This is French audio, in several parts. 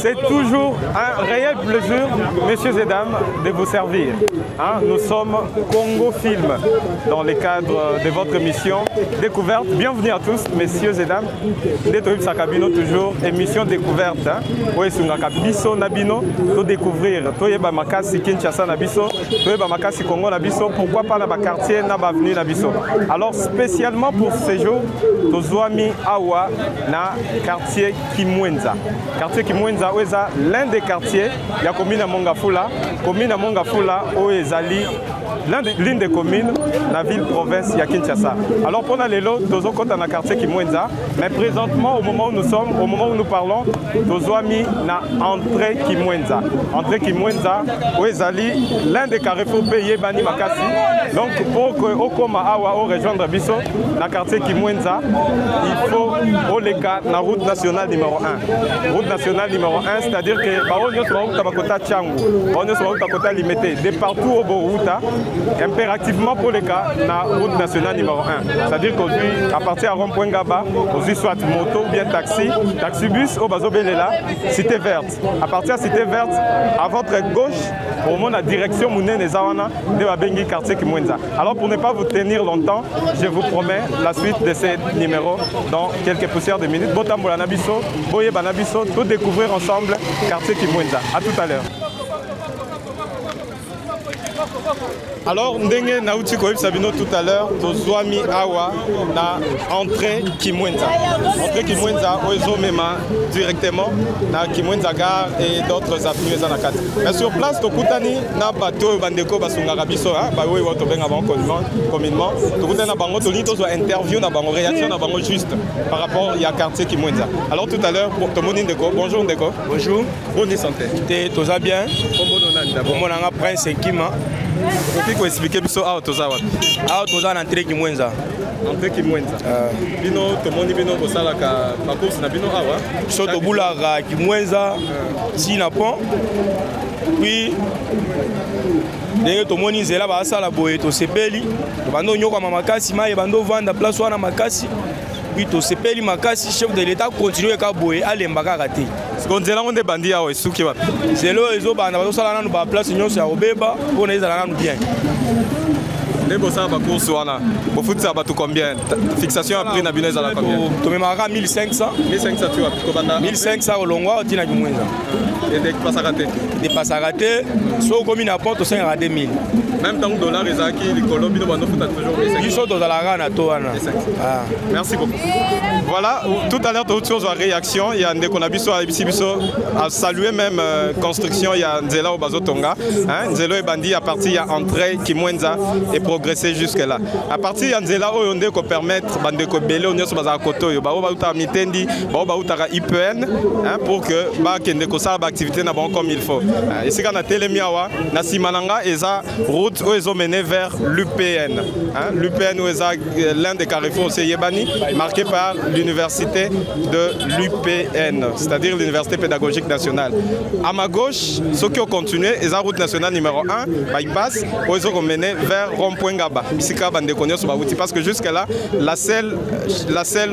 C'est toujours un réel plaisir, messieurs et dames, de vous servir. Hein, nous sommes Congo Film dans le cadre de votre émission Découverte. Bienvenue à tous, messieurs et dames. Détoïb Sakabino, toujours émission Découverte. Oui, sur Biso Nabino, pour découvrir. Toyeba Makasi Kinshasa Nabiso, Toyeba Makasi Congo Nabiso, pourquoi pas dans le quartier Nabavenu Nabiso. Alors, spécialement pour ce jour, Tozoami Awa, na quartier Kimwenza. Quartier Kimwenza, où est l'un des quartiers, il y a commune à Mongafula, où est l'une des communes de la ville-province de Kinshasa. Alors pour les lots, nous sommes dans le quartier Kimwenza, mais présentement, au moment où nous sommes, au moment où nous parlons, nous sommes mis dans l'entrée Kimwenza. Entrée Kimwenza, où est l'un des carrefours payés Bani Makasi. Donc pour que Okoma Awa rejoindre Bisso, dans le quartier Kimwenza, il faut Oleka la route nationale numéro 1. Route nationale numéro 1, c'est-à-dire que on est sur la route Tabakota Tchangou, on est sur la route Tabakota Limité, de partout au Borouta, impérativement pour les cas, la route nationale numéro 1. C'est-à-dire qu'aujourd'hui, à partir de Rond-Point Gaba, aujourd'hui soit moto ou bien taxi, taxibus au Bazobelela, Cité Verte. À partir de Cité Verte, à votre gauche, au moment de la direction Mounene Zawana de Wabengi quartier Kimwenza. Alors pour ne pas vous tenir longtemps, je vous promets la suite de ces numéros dans quelques poussières de minutes. Botambola Nabiso, Boye Banabiso, tout découvrir ensemble quartier Kimwenza. À tout à l'heure. Alors, ndenge nauti koyeb sabino tout à l'heure, Tozoami Awa na entrée Kimwenza. Entrée Kimwenza, Oezo Mema directement na Kimwenza Gare et d'autres avenues Zanakat. Mais sur place, Tokutani na bateau bandeko basungaka biso, ba oui to benga bango communément. Tokutana bango toni tozo interview na bango réaction na bango juste par rapport à quartier Kimwenza. Alors tout à l'heure pour Tomoni Ndeko. Bonjour Ndeko. Bonjour. Bonne santé. Toza bien. Comment on a Prince Kima. Pour qui expliquer biso a toza wa. A toza na entrée Kimwenza. Entrée Kimwenza. Bino tomoni bino bosala ka ba course na bino awa. So to bulaka Kimwenza si na pont. Puis ndenge tomoni nzela basala boye to sepeli. Bando nyoka makasi mai bando vanda place wana makasi. Puis to sepeli makasi chef de l'état continue ka boye alemba ka raté. Nzela ngonde bandi awa esuki wapi. Zelo ezo banda bazosala nanu ba place nyonso ya obeba pona ezala nanu bien. Nebo ça ba course wana. Bo foot ça ba tout combien? Fixation à prix na bino ezala combien? To memara 1500. 1500 tu wapi ko banda? 1500 olongwa otina Kimwenza. Et des passes à rater. Des passes à rater, so comme une apporte 5 à 2000. Même tant que dollar ezaki les colombiens bando foot toujours 1500. Ils sont dans la rana toana. Merci beaucoup. Voilà, tout à l'heure tu as une réaction, il y a Ndeko Nabiso a salué même construction, il y a Nzela au Bazotonga, Nzela et Bandi à partir de entrée Kimwenza et progresser jusque là. À partir de Nzela où on peut permettre Bandeko Belé on est sur Baza Koto, yo ba uta mitendi, ba uta IPN pour que ba Kendeko sa activité na bon comme il faut. Ici quand na Telemiawa, na Simananga eza route où ils ont mené vers l'UPN. L'UPN où l'un des carrefours c'est Yebani marqué par l'université de l'UPN, c'est-à-dire l'université pédagogique nationale. À ma gauche, ceux qui ont continué, ils ont route nationale numéro 1, bypass, où ils ont mené vers Rond-Point Gaba. Parce que jusque-là, la seule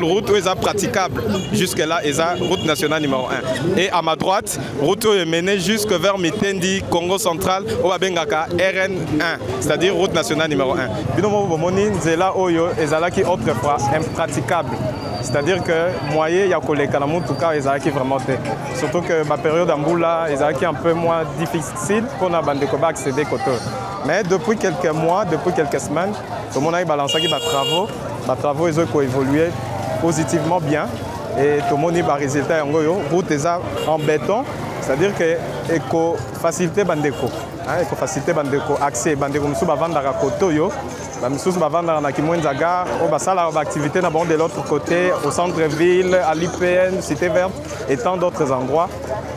route où ils ont praticable, jusque-là, ils ont route nationale numéro 1. Et à ma droite, route où ils ont mené jusque vers Mitendi, Congo central, où Bengaka RN1, c'est-à-dire route nationale numéro 1. Binomo Bomoni, Zela Oyo, et Zalaki autrefois impraticable. C'est-à-dire que moyen il y a collègues en tout cas ils ont vraiment surtout que ma période en Boula ils ont un peu moins difficile pour la bande de combat accéder côté. Mais depuis quelques mois, depuis quelques semaines, tout le monde a balancé qui travaux ils ont évolué positivement bien et tout le monde a des résultats en route en béton, c'est-à-dire que éco facilité bandeko, éco facilité bandeko accès bandeko nous vendre à côté yo. Nous vendre à Kimwenza Gare, on va faire l'activité de l'autre côté, au centre-ville, à l'IPN, Cité Verte et tant d'autres endroits.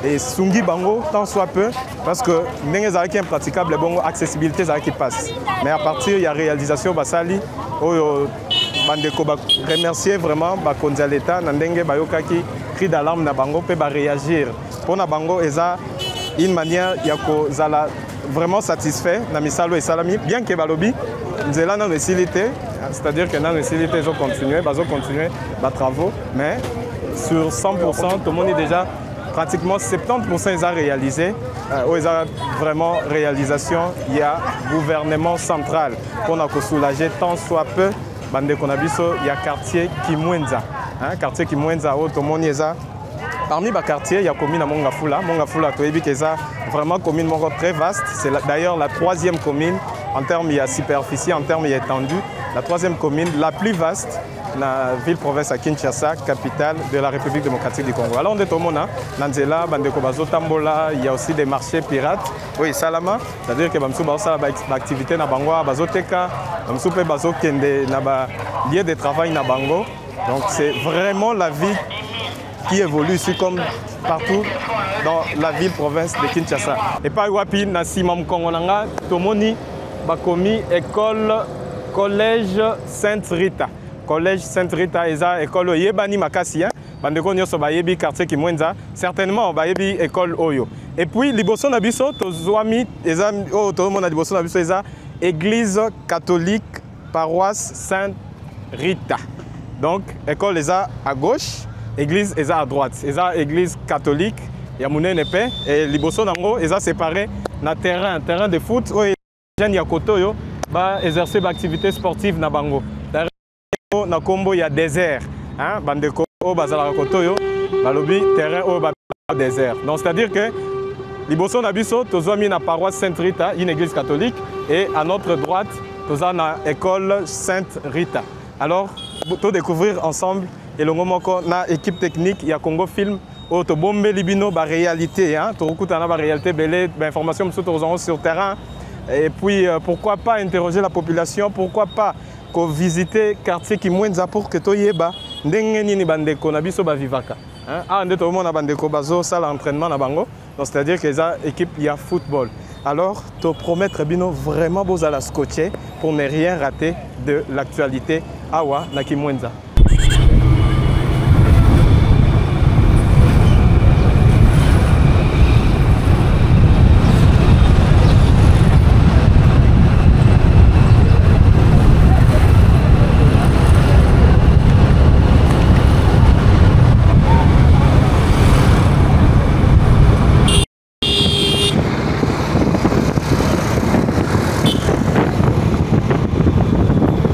Et Sungi Bango, tant soit peu, parce que nous avons impraticable, bon, accessibilité qui passe. Mais à partir de la réalisation, Basali, Bandeko remercier vraiment l'État, Nandenge Bayokaki, cri d'alarme na Bango, peut réagir. Pour na Bango, il une manière vraiment satisfait, Namisalo et Salami, bien que Balobi. Nous avons une facilité, c'est-à-dire que nous avons une facilité, ils ont continué les travaux, mais sur 100%, tout le monde est déjà pratiquement 70% ils ont réalisé. Ils ont vraiment réalisation. Il y a gouvernement central pour nous soulager tant soit peu. Il y a quartier Kimwenza. Quartier Kimwenza, parmi les quartiers, il y a la commune à Mongafula. Mongafula, c'est vraiment une commune très vaste. C'est d'ailleurs la troisième commune en termes de superficie, en termes d'étendue. La troisième commune, la plus vaste, la ville-province à Kinshasa, capitale de la République démocratique du Congo. Alors, on est au Mona, Nanzela, Bandeko Bazo Tambola, il y a aussi des marchés pirates. Oui, Salama, c'est-à-dire que Bamsou Baosa a activité na Bango, Bazo Teka, Bamsou Pe Bazo Kende, na lieu de travail na Bango. Donc, c'est vraiment la vie qui évolue ici comme partout dans la ville-province de Kinshasa. Et par Wapi, na Simam Kongolanga, Tomoni, Bakomi, école, collège Sainte-Rita. Collège Sainte-Rita, eza école Yebani Makasi, bandeko nyoso bayebi quartier Kimwenza, certainement bayebi école Oyo. Et puis liboso na biso tozwami eza to mona liboso na biso eza église catholique paroisse Sainte-Rita. Donc école eza à gauche, église eza à droite. Eza église catholique ya munene pe et liboso nango eza séparé na terrain de foot oyo jeune ya koto ba exercer l'activité sportive na bango. Na Kombo il y a désert, hein, bandeko bazala kotoyo, balobi terrain au désert. Donc c'est-à-dire que liboso na biso tozwami na paroisse Sainte-Rita, une église catholique, et à notre droite toza na école Sainte-Rita. Alors pour découvrir ensemble et le moment na équipe technique il y a Congo Film au to bombe libino ba réalité, hein, to na ba réalité belé, ba information sur terrain. Et puis pourquoi pas interroger la population, pourquoi pas visiter quartier Kimwenza pour que toyeba ndenge nini bandeko na biso ba vivaka, hein, ande to mona bandeko bazo sala entraînement na bango. Donc c'est-à-dire que ça équipe il y a football. Alors te promettre bino vraiment beaux à la scotcher pour ne rien rater de l'actualité awa na Kimwenza.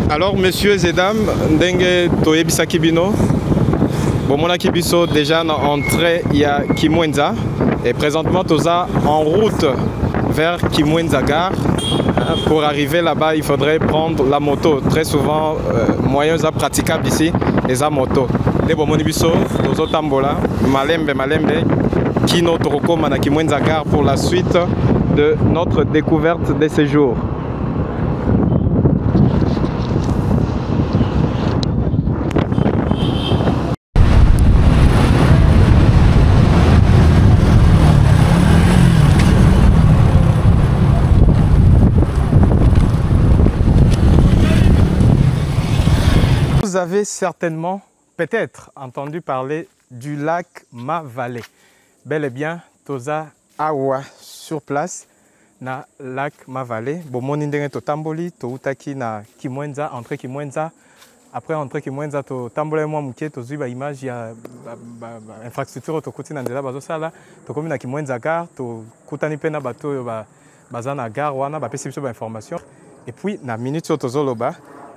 Alors, messieurs et dames, ndenge toyebisaki bino, bomonaki biso déjà na entrée il y a Kimwenza et présentement toza en route vers Kimwenza gare. Pour arriver là-bas, il faudrait prendre la moto. Très souvent, moyens praticables ici, les motos. Les bomoni biso tozo tambola, malembe kino torokoma na Kimwenza gare pour la suite de notre découverte de ce jour. Vous avez certainement, peut-être, entendu parler du lac Ma-Vallée. Bel et bien, toza awa sur place, na lac Ma-Vallée. Bomoni ndenge to tamboli, to utaki na Kimwenza, entrée Kimwenza. Après entrée Kimwenza, to tambole mwa muke, to zui ba image ya infrastructure to kuti na ndela bazo sala, to komi na Kimwenza gare, to kutani pe na bato yo baza na gare wana, ba pesi biso ba information. Et puis na minute to zoloba,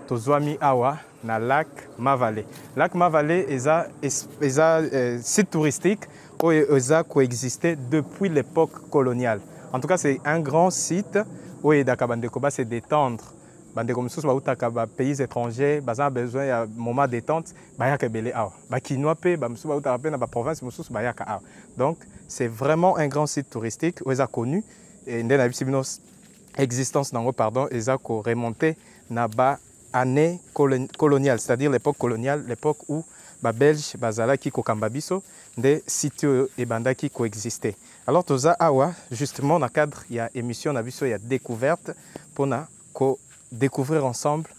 tozwami awa na lac Ma-Vallée. Lac Ma-Vallée est un site touristique où il a coexisté depuis l'époque coloniale. En tout cas, c'est un grand site où il a se détendre. Les pays étrangers ont besoin d'un moment de détente. Donc, c'est vraiment un grand site touristique où il a connu et existence pardon, il a remonté là-bas année coloniale, c'est-à-dire l'époque coloniale, l'époque où les Belges, qui Kokambabiso, des sites et bandas qui coexistaient. Alors, toza awa, justement, dans le cadre, il y a émission, il y a découverte pour découvrir ensemble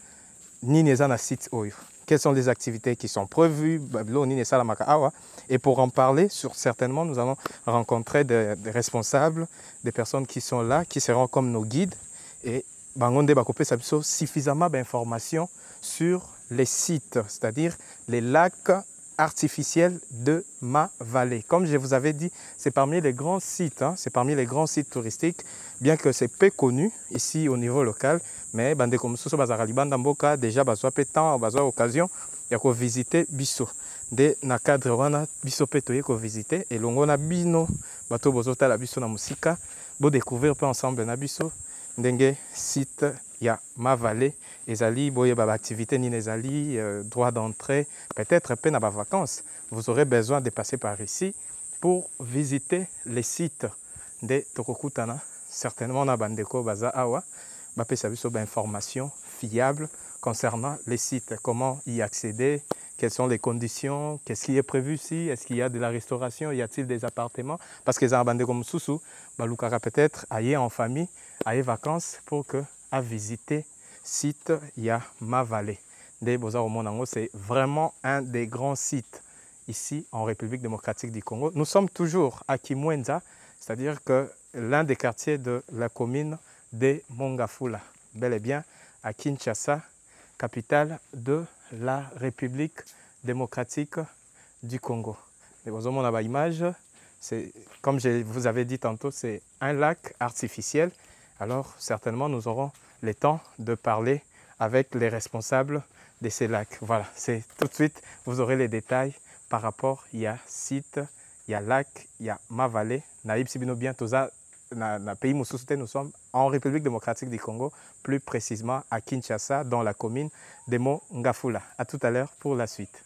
Ninezana site Oyo. Quelles sont les activités qui sont prévues, et pour en parler, certainement, nous allons rencontrer des responsables, des personnes qui sont là, qui seront comme nos guides, et Bangonde Bakopé suffisamment d'informations sur les sites, c'est-à-dire les lacs artificiel de Ma-Vallée. Comme je vous avais dit, c'est parmi les grands sites, c'est parmi les grands sites touristiques, bien que c'est peu connu ici au niveau local, mais bande comme ça, Bazaralibanda déjà besoin de temps, besoin d'occasion, il y a visiter Bisso. De na cadre wana biso pe toye ko visiter et longo na bino bato bozota la biso na musika bo découvrir peu ensemble na biso ndenge site ya Ma-Vallée ezali boye ba activité ni ezali droit d'entrée peut-être peu na ba vacances vous aurez besoin de passer par ici pour visiter les sites de Tokokutana certainement na bandeko baza awa ba pesa biso ba information fiable concernant les sites, comment y accéder, quelles sont les conditions, qu'est-ce qui est prévu ici, est-ce qu'il y a de la restauration, y a-t-il des appartements, parce que les gens comme Soussou, Baloukara peut-être aller en famille, aller vacances pour que à visiter site y a Ma-Vallée. C'est vraiment un des grands sites ici en République démocratique du Congo. Nous sommes toujours à Kimwenza, c'est-à-dire que l'un des quartiers de la commune de Mongafula, bel et bien à Kinshasa, capitale de la République démocratique du Congo. Et vous avez une image, comme je vous avais dit tantôt, c'est un lac artificiel. Alors certainement nous aurons le temps de parler avec les responsables de ces lacs. Voilà, c'est tout de suite, vous aurez les détails par rapport, il y a site, il y a lac, il y a Ma-Vallée. Naïb Sibino bien Toza. Dans le pays Moussouté, nous sommes en République démocratique du Congo, plus précisément à Kinshasa, dans la commune de Mongafula. À tout à l'heure pour la suite.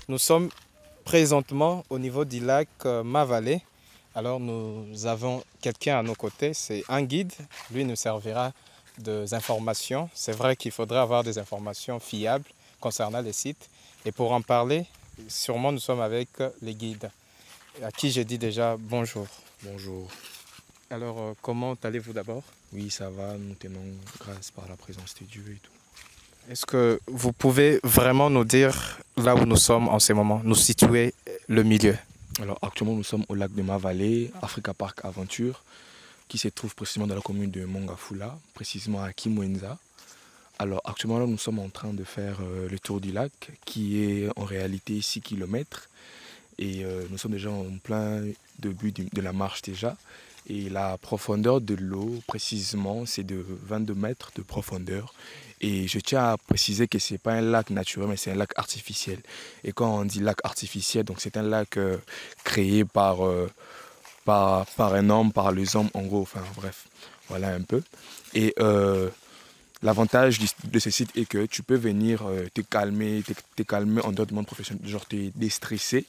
Nous sommes présentement au niveau du lac Ma-Vallée. Alors nous avons quelqu'un à nos côtés, c'est un guide. Lui nous servira des informations. C'est vrai qu'il faudrait avoir des informations fiables concernant les sites. Et pour en parler, sûrement nous sommes avec les guides, à qui j'ai dit déjà bonjour. Bonjour. Alors comment allez-vous d'abord? Oui, ça va, nous tenons grâce par la présence de Dieu et tout. Est-ce que vous pouvez vraiment nous dire là où nous sommes en ce moment, nous situer le milieu? Alors actuellement nous sommes au lac de Ma-Vallée, Africa Park Aventure, qui se trouve précisément dans la commune de Mongafula, précisément à Kimwenza. Alors actuellement là, nous sommes en train de faire le tour du lac, qui est en réalité 6 km. Et nous sommes déjà en plein début de la marche déjà. Et la profondeur de l'eau, précisément, c'est de 22 mètres de profondeur. Et je tiens à préciser que ce n'est pas un lac naturel, mais c'est un lac artificiel. Et quand on dit lac artificiel, c'est un lac créé par un homme, par les hommes, en gros. Enfin bref, voilà un peu. Et l'avantage de ce site est que tu peux venir te calmer en dehors du monde professionnel, genre te déstresser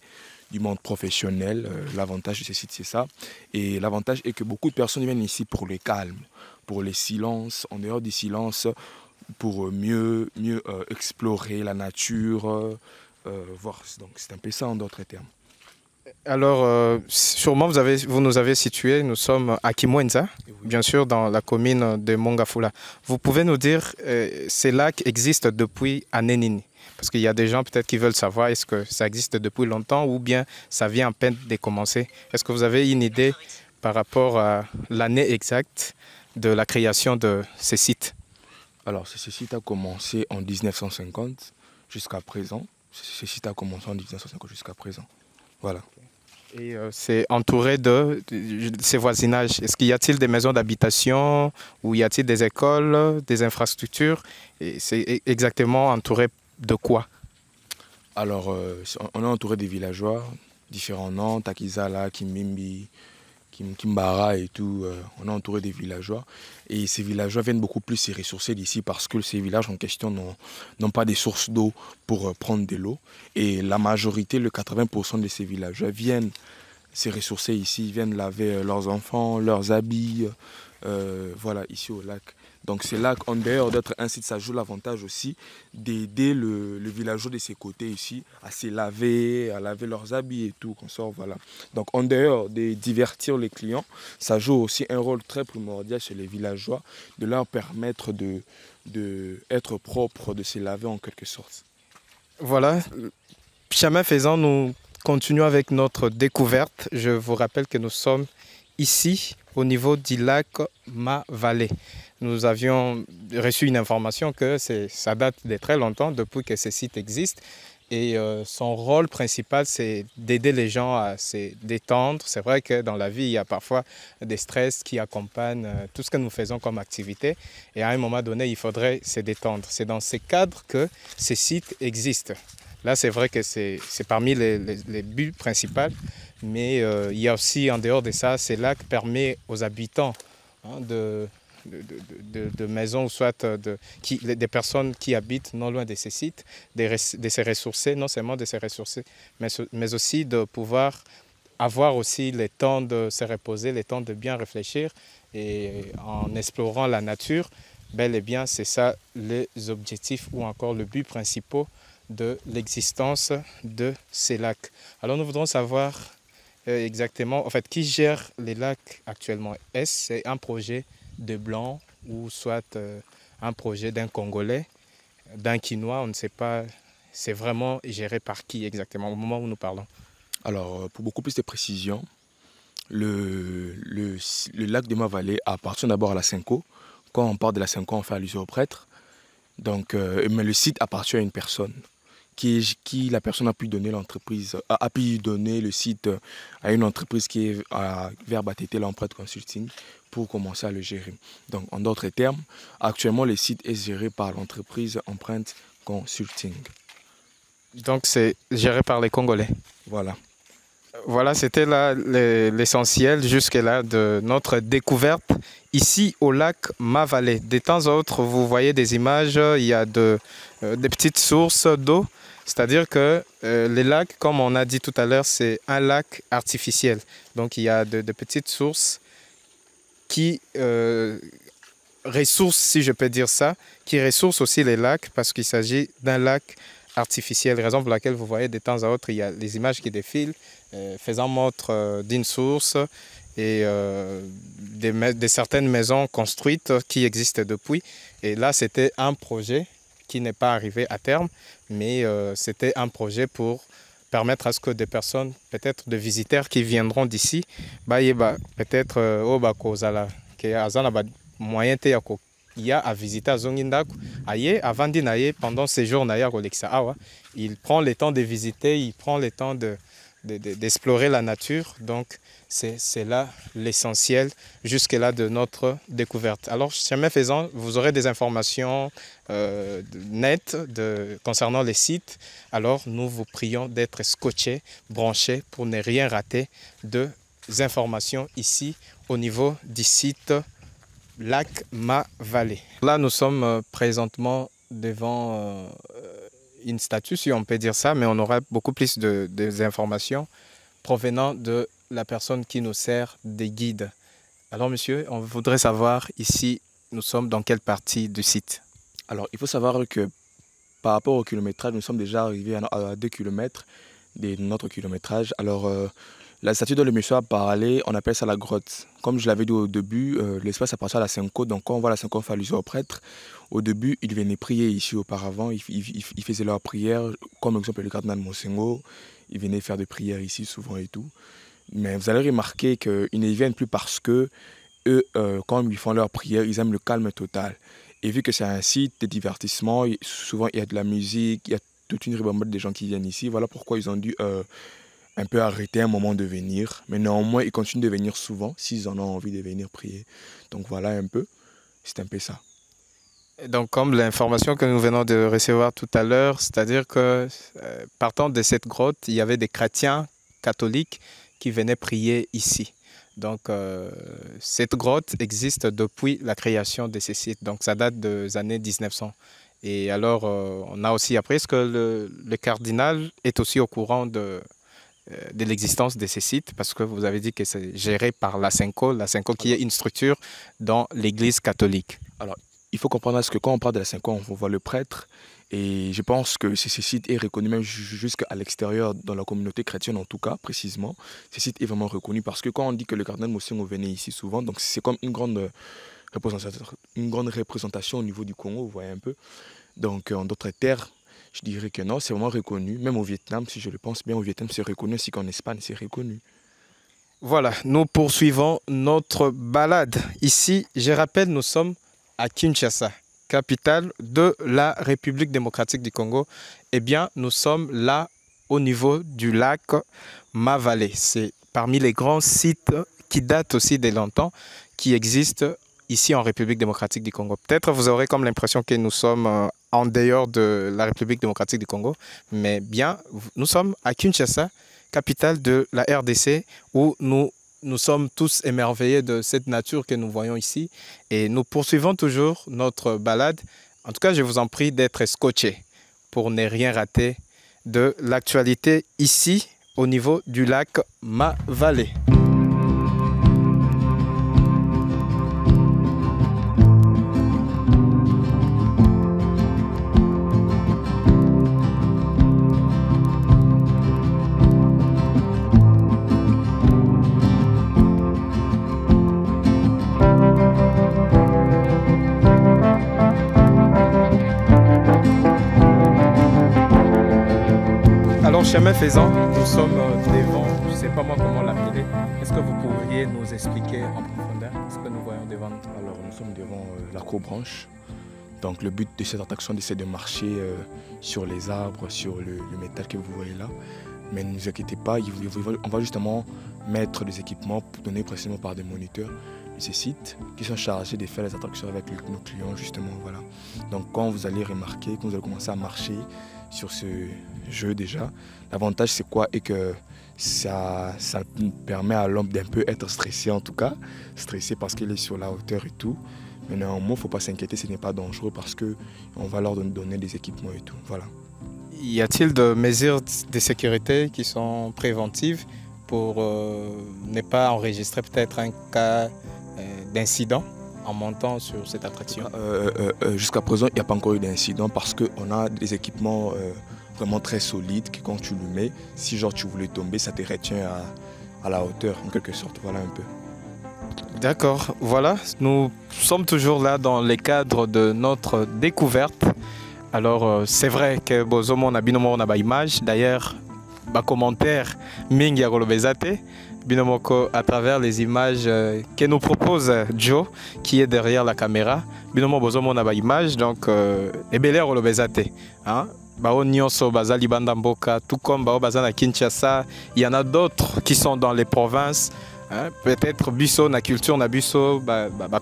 du monde professionnel. L'avantage de ce site, c'est ça. Et l'avantage est que beaucoup de personnes viennent ici pour le calme, pour les silences, en dehors du silence, pour mieux explorer la nature, voir. Donc c'est un peu ça en d'autres termes. Alors, sûrement vous nous avez situé, nous sommes à Kimwenza, oui. Bien sûr dans la commune de Mongafula. Vous pouvez nous dire, ces lacs existent depuis Anénini? Parce qu'il y a des gens peut-être qui veulent savoir, est-ce que ça existe depuis longtemps ou bien ça vient à peine de commencer? Est-ce que vous avez une idée par rapport à l'année exacte de la création de ces sites? Alors, ce site a commencé en 1950 jusqu'à présent. Ce site a commencé en 1950 jusqu'à présent. Voilà. Et c'est entouré de ces voisinages. Est-ce qu'il y a-t-il des maisons d'habitation ou y a-t-il des écoles, des infrastructures? Et c'est exactement entouré de quoi? Alors, on est entouré des villageois, différents noms, Takizala, Kimimbi, Kimbara et tout. On est entouré des villageois. Et ces villageois viennent beaucoup plus se ressourcer d'ici parce que ces villages en question n'ont pas des sources d'eau pour prendre de l'eau. Et la majorité, le 80% de ces villageois viennent se ressourcer ici, viennent laver leurs enfants, leurs habits, voilà, ici au lac. Donc c'est là qu'en dehors d'être un site, ça joue l'avantage aussi d'aider le villageois de ses côtés ici à se laver, à laver leurs habits et tout, qu'on sort, voilà. Donc en dehors de divertir les clients, ça joue aussi un rôle très primordial chez les villageois, de leur permettre de être propres, de se laver en quelque sorte. Voilà, chemin faisant, nous continuons avec notre découverte. Je vous rappelle que nous sommes ici au niveau du lac Ma-Vallée. Nous avions reçu une information que ça date de très longtemps, depuis que ce site existe. Et son rôle principal, c'est d'aider les gens à se détendre. C'est vrai que dans la vie, il y a parfois des stress qui accompagnent tout ce que nous faisons comme activité. Et à un moment donné, il faudrait se détendre. C'est dans ces cadres que ces sites existent. Là, c'est vrai que c'est parmi les buts principaux. Mais il y a aussi, en dehors de ça, c'est là que permet aux habitants de maisons, soit des personnes qui habitent non loin de ces sites, de se ressourcer, non seulement de se ressourcer, mais aussi de pouvoir avoir aussi le temps de se reposer, le temps de bien réfléchir et en explorant la nature, bel et bien c'est ça les objectifs ou encore le but principal de l'existence de ces lacs. Alors nous voudrons savoir exactement, en fait, qui gère les lacs actuellement. Est-ce c'est un projet de Blanc ou soit un projet d'un Congolais, d'un Quinois, on ne sait pas, c'est vraiment géré par qui exactement au moment où nous parlons? Alors, pour beaucoup plus de précision, le lac de Ma-Vallée appartient d'abord à la Cinco. Quand on parle de la Cinco, on fait allusion au prêtre. Donc, mais le site appartient à une personne. Qui la personne a pu donner l'entreprise, a pu donner le site à une entreprise qui est à Verbe ATT, l'Empreinte Consulting, pour commencer à le gérer. Donc, en d'autres termes, actuellement, le site est géré par l'entreprise Empreinte Consulting. Donc, c'est géré par les Congolais. Voilà. Voilà, c'était là l'essentiel jusque-là de notre découverte ici au lac Ma-Vallée. De temps à autre, vous voyez des images, il y a des petites sources d'eau. C'est-à-dire que les lacs, comme on a dit tout à l'heure, c'est un lac artificiel. Donc, il y a de petites sources qui ressourcent, si je peux dire ça, qui ressourcent aussi les lacs parce qu'il s'agit d'un lac artificiel. Raison pour laquelle vous voyez de temps à autre, il y a les images qui défilent faisant montre d'une source et de certaines maisons construites qui existent depuis. Et là, c'était un projet qui n'est pas arrivé à terme, mais c'était un projet pour permettre à ce que des personnes, peut-être des visiteurs qui viendront d'ici, peut-être moyen il y a à visiter à Zongindaku. Avant d'y pendant ces jours, il prend le temps de visiter, il prend le temps d'explorer la nature. Donc, c'est là l'essentiel jusque-là de notre découverte. Alors, chemin faisant, vous aurez des informations nettes concernant les sites. Alors, nous vous prions d'être scotchés, branchés pour ne rien rater des informations ici au niveau du site Lac Ma-Vallée. Là, nous sommes présentement devant une statue, si on peut dire ça, mais on aura beaucoup plus d'informations provenant de la personne qui nous sert de guide. Alors, monsieur, on voudrait savoir ici, nous sommes dans quelle partie du site? Alors, il faut savoir que par rapport au kilométrage, nous sommes déjà arrivés à 2 km de notre kilométrage. Alors, la statue dont le monsieur a parlé, on appelle ça la grotte. Comme je l'avais dit au début, l'espace appartient à la Cinco. Donc quand on voit la Cinco, on fait allusion au prêtre. Au début, ils venaient prier ici auparavant. Ils faisaient leurs prières, comme exemple le cardinal Monsengo. Ils venaient faire des prières ici souvent et tout. Mais vous allez remarquer qu'ils ne viennent plus parce que eux, quand ils font leurs prières, ils aiment le calme total. Et vu que c'est un site de divertissement, souvent il y a de la musique, il y a toute une ribambelle de gens qui viennent ici. Voilà pourquoi ils ont dû un peu arrêter un moment de venir. Mais néanmoins, ils continuent de venir souvent s'ils en ont envie de venir prier. Donc voilà un peu, c'est un peu ça. Donc comme l'information que nous venons de recevoir tout à l'heure, c'est-à-dire que partant de cette grotte, il y avait des chrétiens catholiques qui venaient prier ici. Donc cette grotte existe depuis la création de ces sites. Donc ça date des années 1900. Et alors on a aussi appris que le cardinal est aussi au courant de l'existence de ces sites, parce que vous avez dit que c'est géré par la Cinco qui est une structure dans l'Église catholique. Alors, il faut comprendre que quand on parle de la 5 ans, on voit le prêtre. Et je pense que ce site est reconnu même jusqu'à l'extérieur, dans la communauté chrétienne en tout cas, précisément. Ce site est vraiment reconnu parce que quand on dit que le cardinal Mosengo venait ici souvent, donc c'est comme une grande représentation au niveau du Congo, vous voyez un peu. Donc en d'autres terres, je dirais que non, c'est vraiment reconnu. Même au Vietnam, si je le pense bien, au Vietnam c'est reconnu, ainsi qu'en Espagne c'est reconnu. Voilà, nous poursuivons notre balade. Ici, je rappelle, nous sommes à Kinshasa, capitale de la République démocratique du Congo. Eh bien, nous sommes là au niveau du lac Mavale. C'est parmi les grands sites qui datent aussi de longtemps, qui existent ici en République démocratique du Congo. Peut-être vous aurez comme l'impression que nous sommes en dehors de la République démocratique du Congo, mais bien, nous sommes à Kinshasa, capitale de la RDC, où nous sommes tous émerveillés de cette nature que nous voyons ici et nous poursuivons toujours notre balade. En tout cas, je vous en prie d'être scotché pour ne rien rater de l'actualité ici au niveau du lac Mavale. Alors, chemin faisant, nous sommes devant, je ne sais pas moi comment l'appeler. Est-ce que vous pourriez nous expliquer en profondeur ce que nous voyons devant nous? Alors, nous sommes devant la cour-branche. Donc, le but de cette attraction, c'est de marcher sur les arbres, sur le métal que vous voyez là. Mais ne vous inquiétez pas, on va justement mettre des équipements donnés précisément par des moniteurs de ces sites qui sont chargés de faire les attractions avec nos clients, justement. Voilà. Donc, quand vous allez remarquer, quand vous allez commencer à marcher sur ce jeu déjà, l'avantage c'est quoi? Et que ça permet à l'homme d'un peu être stressé, en tout cas. Stressé parce qu'il est sur la hauteur et tout. Mais néanmoins, il ne faut pas s'inquiéter, ce n'est pas dangereux parce qu'on va leur donner des équipements et tout. Voilà. Y a-t-il des mesures de sécurité qui sont préventives pour ne pas enregistrer peut-être un cas d'incident en montant sur cette attraction? Jusqu'à présent, il n'y a pas encore eu d'incident parce qu'on a des équipements vraiment très solides que quand tu le mets, si genre tu voulais tomber, ça te retient à la hauteur en quelque sorte. Voilà un peu. D'accord, voilà, nous sommes toujours là dans le cadre de notre découverte. Alors c'est vrai que bozomo on a binomo on a ba image, d'ailleurs ba commentaire mingi ya kolobezate binomoko à travers les images que nous propose Joe qui est derrière la caméra. Binomo bozomo on a ba image donc ebele kolobezate hein. Bao nyonso bazali banda mboka tout comme bao bazana Kinshasa, il y en a d'autres qui sont dans les provinces. Hein, peut-être biso na culture na biso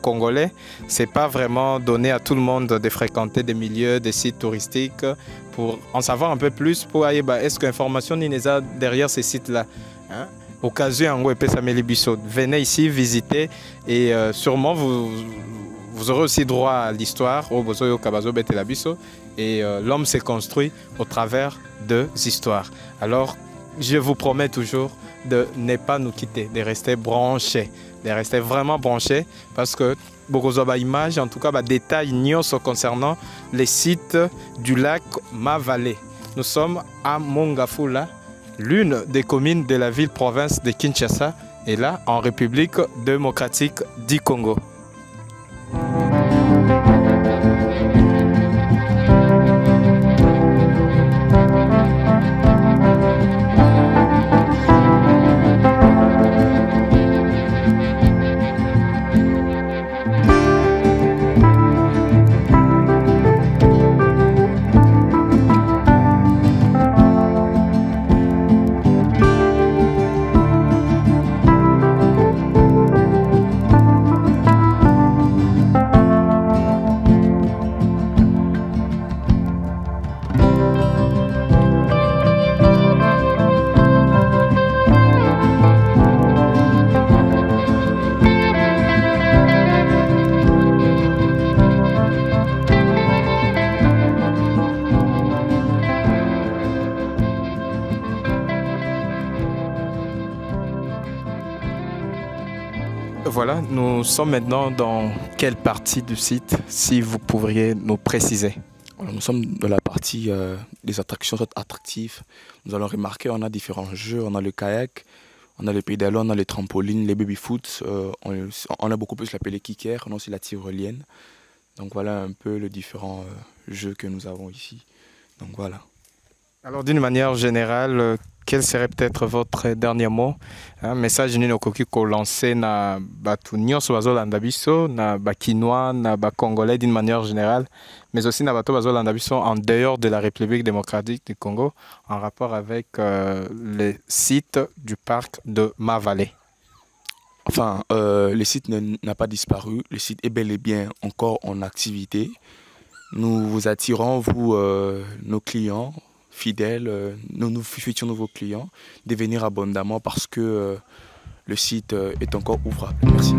congolais, c'est pas vraiment donné à tout le monde de fréquenter des milieux, des sites touristiques pour en savoir un peu plus pour aller est-ce que l'information n'est pas derrière ces sites là. Hein? Occasion en biso, venez ici visiter et sûrement vous aurez aussi droit à l'histoire au bozoyo kabazo betela biso et l'homme s'est construit au travers de histoires. Alors je vous promets toujours de ne pas nous quitter, de rester branchés, de rester vraiment branchés parce que beaucoup d'images, en tout cas des détails concernant les sites du lac Mavale. Nous sommes à Mongafula, l'une des communes de la ville-province de Kinshasa et là en République démocratique du Congo. Voilà, nous sommes maintenant dans quelle partie du site, si vous pourriez nous préciser? Alors, nous sommes dans la partie des attractions attractives. Nous allons remarquer on a différents jeux, on a le kayak, on a le pédalo, on a les trampolines, les baby-foot, on a beaucoup plus l'appelé kicker, on a aussi la tyrolienne. Donc voilà un peu les différents jeux que nous avons ici. Donc voilà. Alors d'une manière générale, quel serait peut-être votre dernier mot? Un message nini okoki ko lancer na batu nyonso bazolanda biso, na bakinois, na bakongolais d'une manière générale, mais aussi na bato bazolanda biso en dehors de la République démocratique du Congo, en rapport avec les sites du parc de Ma-Vallée. Enfin, le site n'a pas disparu, le site est bel et bien encore en activité. Nous vous attirons, vous, nos clients fidèles, nos futurs nouveaux clients, de venir abondamment parce que le site est encore ouvrable. Merci.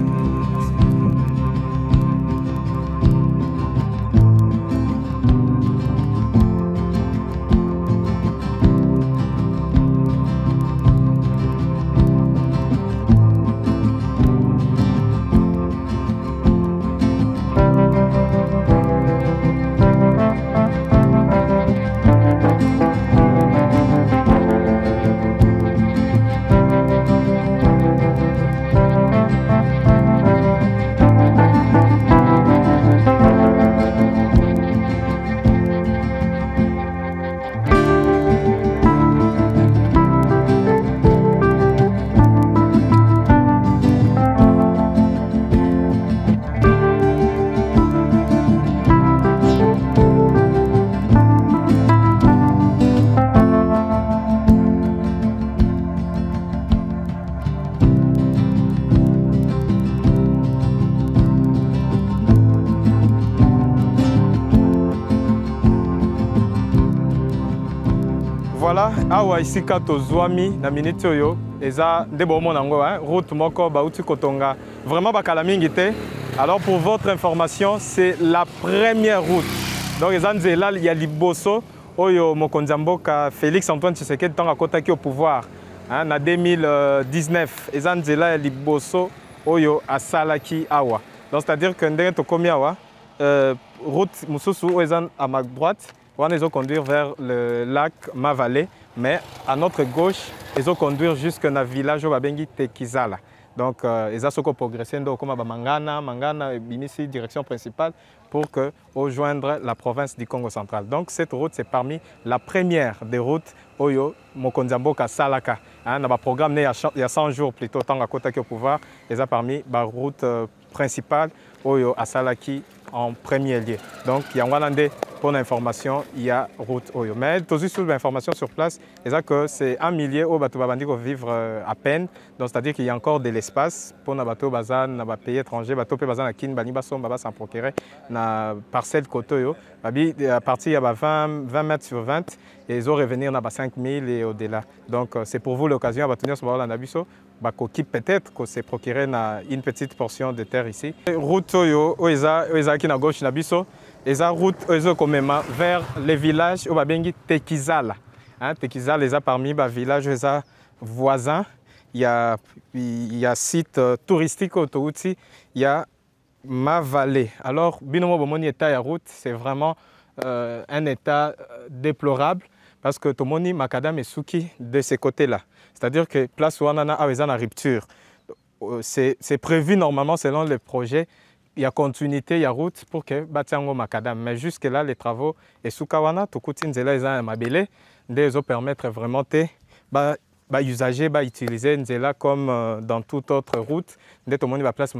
Voilà, awa isika tozwami na minute oyo eza nde bomona ngo route moko bauti kotonga vraiment bakala mingi te. Alors pour votre information, c'est la première route. Donc eza nzela ya liboso oyo mokonzi mboka Félix Antoine Tshisekedi tanga kotaki au pouvoir na 2019 eza nzela ya liboso oyo asalaki awa. Donc c'est-à-dire que ndenge tokomi awa route mususu oyo eza à ma droite. On va conduire vers le lac Ma-Vallée, mais à notre gauche, ils vont conduire jusqu'à un village où Babengi Tekizala. Donc, ils vont progresser comme Mangana, ici, direction principale, pour rejoindre la province du Congo central. Donc, cette route, c'est parmi la première des routes Oyo Mokonzamboka Salaka. On a un programme il y a 100 jours plutôt, tant à côté au pouvoir, ils ont parmi la route principale Oyo à Salaki en premier lieu. Donc, il y a un pour l'information, il y a route Oyo. Mais tout sur l'information sur place, c'est un millier où bateau babandi vivre à peine. Donc, c'est-à-dire qu'il y a encore de l'espace pour les bateaux bazan, les pays étrangers, bateaux bazan à kin, bani basom, baba s'en procurer na parcelle côté Oyo. À partir il y a 20 mètres sur 20 et ils ont revenir na 5000 et au-delà. Donc, c'est pour vous l'occasion à tenir ce moment là nabiso. Bakoki peut-être que c'est procurer une petite portion de terre ici. Route Oyo, Oeza qui na gauche nabiso. Et la route vers les villages où Babengi Tekizala. Tekizala est parmi les villages voisins. Il y a site touristique autoroute, il y a Ma-Vallée. Alors, binomo bomoni état ya route, c'est vraiment un état déplorable parce que tomoni makadam et souki de ces côtés-là. C'est-à-dire que place où on a une rupture. C'est prévu normalement selon le projet. Il y a continuité, il y a route pour que Batiango Makadam. Mais jusque-là, les travaux et Soukawana, Tokutin Zela et Mabele, ils permettre vraiment de usagers d'utiliser Nzela comme dans toute autre route. Dès que tout le monde va place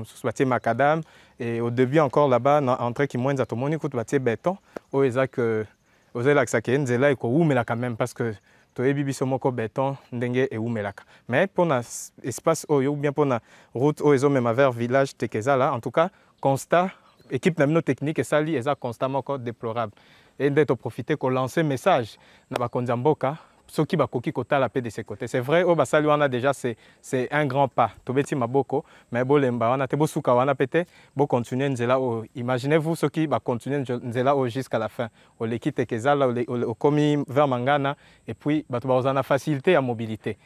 Makadam. Et au début encore là-bas, entre qui moins tout le monde écoute béton. Où ils ont que Nzela et quand même parce que toyebi somoko béton ndenge et umelaka. Mais pour l'espace ou bien pour la route où ils ont même vers village Tekezala, en tout cas constat équipe namino technique et ça li est constamment déplorable. Et d'être profité qu'on lance un message na bakonzamboka ceux qui bakoki kota la paix de ses côtés. C'est vrai au basali on a déjà c'est un grand pas. Tobeti maboko mais bolemba on a te bosuka on a pété bo continuer nzela o imaginez-vous ceux qui va continuer nzela o jusqu'à la fin. O l'équipe Tekezala au komi vers Mangana et puis batu bazana facilité à mobilité.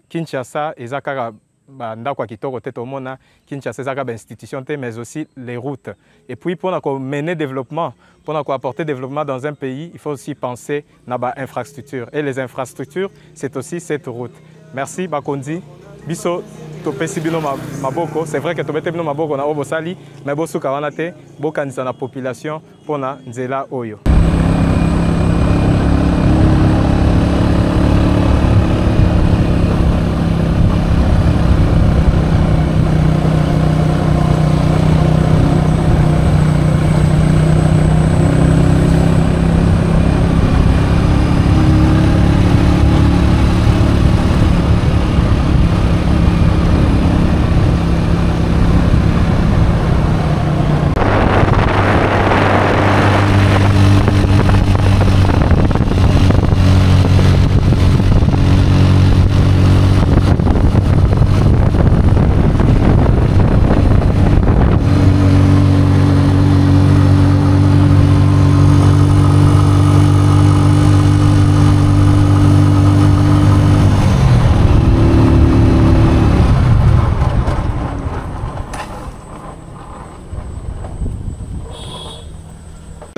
Kinshasa ezaka ndako kitoko te tomona Kinshasa ezaka ba institution te mais aussi les routes. Et puis pour mener développement, pour apporter développement dans un pays, il faut aussi penser na ba infrastructure et les infrastructures, c'est aussi cette route. Merci Bakondi. Biso topesi bino maboko, c'est vrai que tobete bino maboko na obosali, mais bosuka wana te, bokanisa na population pona nzela oyo.